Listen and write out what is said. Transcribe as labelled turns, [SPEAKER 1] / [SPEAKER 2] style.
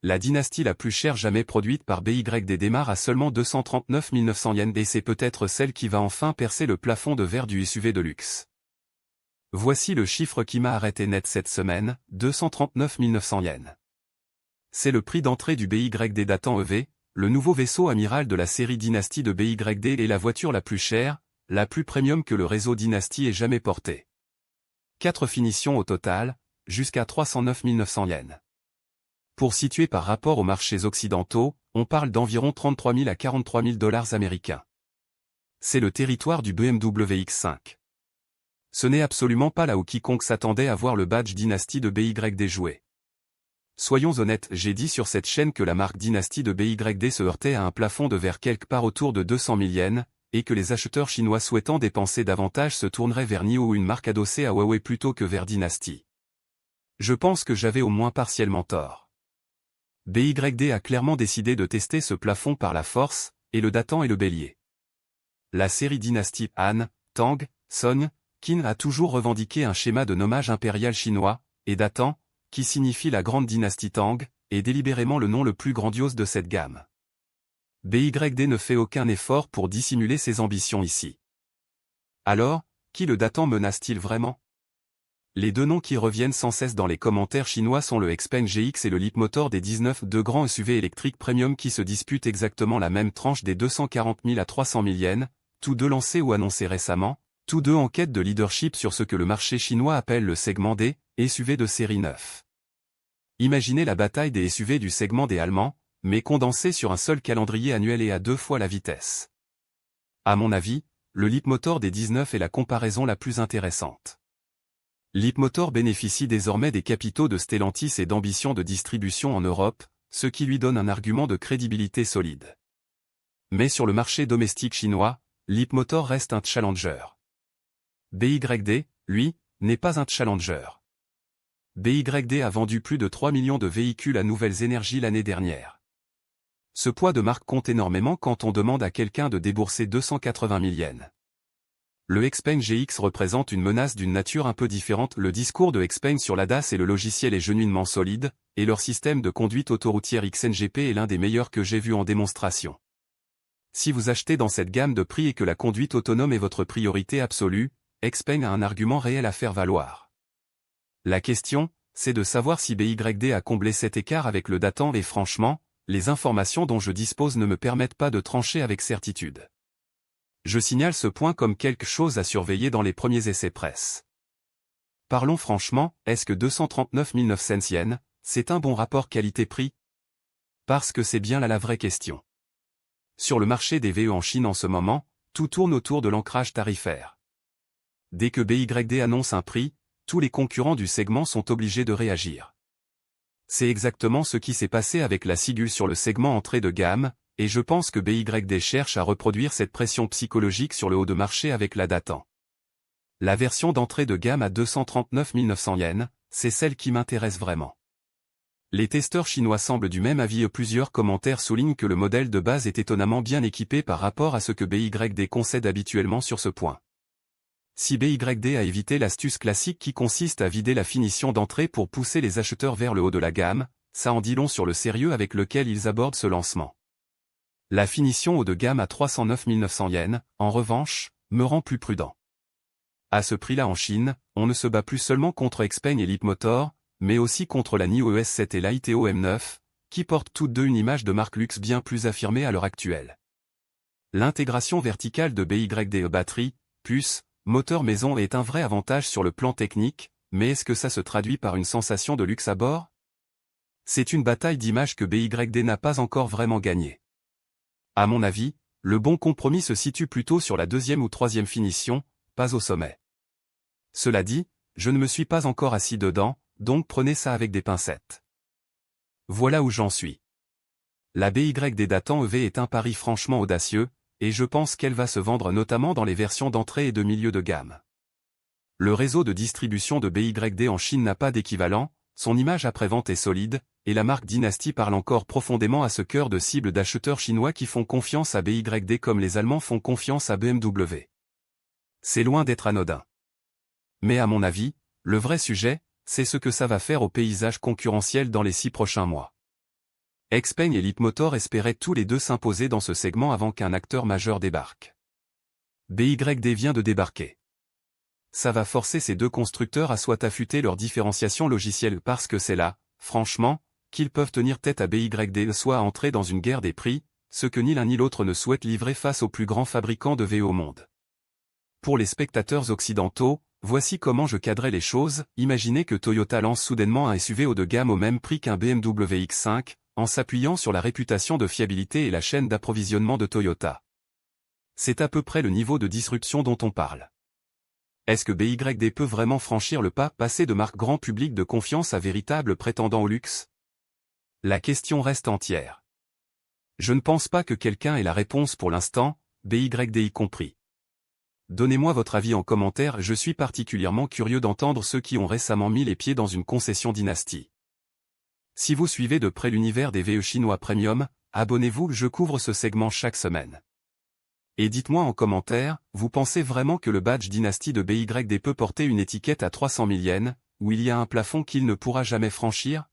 [SPEAKER 1] la dynastie la plus chère jamais produite par BYD démarre à seulement 239 900 yens et c'est peut-être celle qui va enfin percer le plafond de verre du SUV de luxe. Voici le chiffre qui m'a arrêté net cette semaine, 239 900 yens. C'est le prix d'entrée du BYD Datan EV, le nouveau vaisseau amiral de la série Dynasty de BYD et la voiture la plus chère, la plus premium que le réseau Dynasty ait jamais portée. 4 finitions au total, jusqu'à 309 900 yens. Pour situer par rapport aux marchés occidentaux, on parle d'environ 33 000 à 43 000 dollars américains. C'est le territoire du BMW X5. Ce n'est absolument pas là où quiconque s'attendait à voir le badge Dynasty de BYD jouer. Soyons honnêtes, j'ai dit sur cette chaîne que la marque Dynasty de BYD se heurtait à un plafond de verre quelque part autour de 200 000 yens, et que les acheteurs chinois souhaitant dépenser davantage se tourneraient vers NIO ou une marque adossée à Huawei plutôt que vers Dynasty. Je pense que j'avais au moins partiellement tort. BYD a clairement décidé de tester ce plafond par la force, et le Datan et le bélier. La série Dynasty Han, Tang, Song, Qin a toujours revendiqué un schéma de nommage impérial chinois, et Datan, qui signifie la grande dynastie Tang, est délibérément le nom le plus grandiose de cette gamme. BYD ne fait aucun effort pour dissimuler ses ambitions ici. Alors, qui le Datan menace-t-il vraiment? Les deux noms qui reviennent sans cesse dans les commentaires chinois sont le Xpeng GX et le Leapmotor des 19, deux grands SUV électriques premium qui se disputent exactement la même tranche des 240 000 à 300 000 yens, tous deux lancés ou annoncés récemment, tous deux en quête de leadership sur ce que le marché chinois appelle le segment des SUV de série 9. Imaginez la bataille des SUV du segment des Allemands, mais condensée sur un seul calendrier annuel et à 2 fois la vitesse. À mon avis, le Leapmotor des 19 est la comparaison la plus intéressante. Leapmotor bénéficie désormais des capitaux de Stellantis et d'ambitions de distribution en Europe, ce qui lui donne un argument de crédibilité solide. Mais sur le marché domestique chinois, Leapmotor reste un challenger. BYD, lui, n'est pas un challenger. BYD a vendu plus de 3 millions de véhicules à Nouvelles Énergies l'année dernière. Ce poids de marque compte énormément quand on demande à quelqu'un de débourser 280 000 yens. Le Xpeng GX représente une menace d'une nature un peu différente. Le discours de Xpeng sur l'ADAS et le logiciel est genuinement solide, et leur système de conduite autoroutière XNGP est l'un des meilleurs que j'ai vu en démonstration. Si vous achetez dans cette gamme de prix et que la conduite autonome est votre priorité absolue, Xpeng a un argument réel à faire valoir. La question, c'est de savoir si BYD a comblé cet écart avec le Datan et franchement, les informations dont je dispose ne me permettent pas de trancher avec certitude. Je signale ce point comme quelque chose à surveiller dans les premiers essais presse. Parlons franchement, est-ce que 239 900 yens, c'est un bon rapport qualité-prix? Parce que c'est bien là la vraie question. Sur le marché des VE en Chine en ce moment, tout tourne autour de l'ancrage tarifaire. Dès que BYD annonce un prix, tous les concurrents du segment sont obligés de réagir. C'est exactement ce qui s'est passé avec la Sigul sur le segment entrée de gamme, et je pense que BYD cherche à reproduire cette pression psychologique sur le haut de marché avec la Datan. La version d'entrée de gamme à 239 900 yens, c'est celle qui m'intéresse vraiment. Les testeurs chinois semblent du même avis et plusieurs commentaires soulignent que le modèle de base est étonnamment bien équipé par rapport à ce que BYD concède habituellement sur ce point. Si BYD a évité l'astuce classique qui consiste à vider la finition d'entrée pour pousser les acheteurs vers le haut de la gamme, ça en dit long sur le sérieux avec lequel ils abordent ce lancement. La finition haut de gamme à 309 900 yens, en revanche, me rend plus prudent. À ce prix-là en Chine, on ne se bat plus seulement contre Xpeng et Leapmotor, mais aussi contre la NIO ES7 et l'Aiteo M9, qui portent toutes deux une image de marque luxe bien plus affirmée à l'heure actuelle. L'intégration verticale de BYD batterie, puce, moteur maison est un vrai avantage sur le plan technique, mais est-ce que ça se traduit par une sensation de luxe à bord? C'est une bataille d'image que BYD n'a pas encore vraiment gagnée. À mon avis, le bon compromis se situe plutôt sur la deuxième ou troisième finition, pas au sommet. Cela dit, je ne me suis pas encore assis dedans, donc prenez ça avec des pincettes. Voilà où j'en suis. La BYD Datan EV est un pari franchement audacieux, et je pense qu'elle va se vendre notamment dans les versions d'entrée et de milieu de gamme. Le réseau de distribution de BYD en Chine n'a pas d'équivalent, son image après-vente est solide, et la marque Dynasty parle encore profondément à ce cœur de cible d'acheteurs chinois qui font confiance à BYD comme les Allemands font confiance à BMW. C'est loin d'être anodin. Mais à mon avis, le vrai sujet, c'est ce que ça va faire au paysage concurrentiel dans les 6 prochains mois. XPeng et Leapmotor espéraient tous les deux s'imposer dans ce segment avant qu'un acteur majeur débarque. BYD vient de débarquer. Ça va forcer ces deux constructeurs à soit affûter leur différenciation logicielle parce que c'est là, franchement, qu'ils peuvent tenir tête à BYD, soit à entrer dans une guerre des prix, ce que ni l'un ni l'autre ne souhaite livrer face aux plus grands fabricants de VE au monde. Pour les spectateurs occidentaux, voici comment je cadrais les choses. Imaginez que Toyota lance soudainement un SUV haut de gamme au même prix qu'un BMW X5, en s'appuyant sur la réputation de fiabilité et la chaîne d'approvisionnement de Toyota. C'est à peu près le niveau de disruption dont on parle. Est-ce que BYD peut vraiment franchir le pas, passer de marque grand public de confiance à véritable prétendant au luxe? La question reste entière. Je ne pense pas que quelqu'un ait la réponse pour l'instant, BYD y compris. Donnez-moi votre avis en commentaire, je suis particulièrement curieux d'entendre ceux qui ont récemment mis les pieds dans une concession Dynasty. Si vous suivez de près l'univers des VE chinois premium, abonnez-vous, je couvre ce segment chaque semaine. Et dites-moi en commentaire, vous pensez vraiment que le badge Dynasty de BYD peut porter une étiquette à 300 000 yens, où il y a un plafond qu'il ne pourra jamais franchir?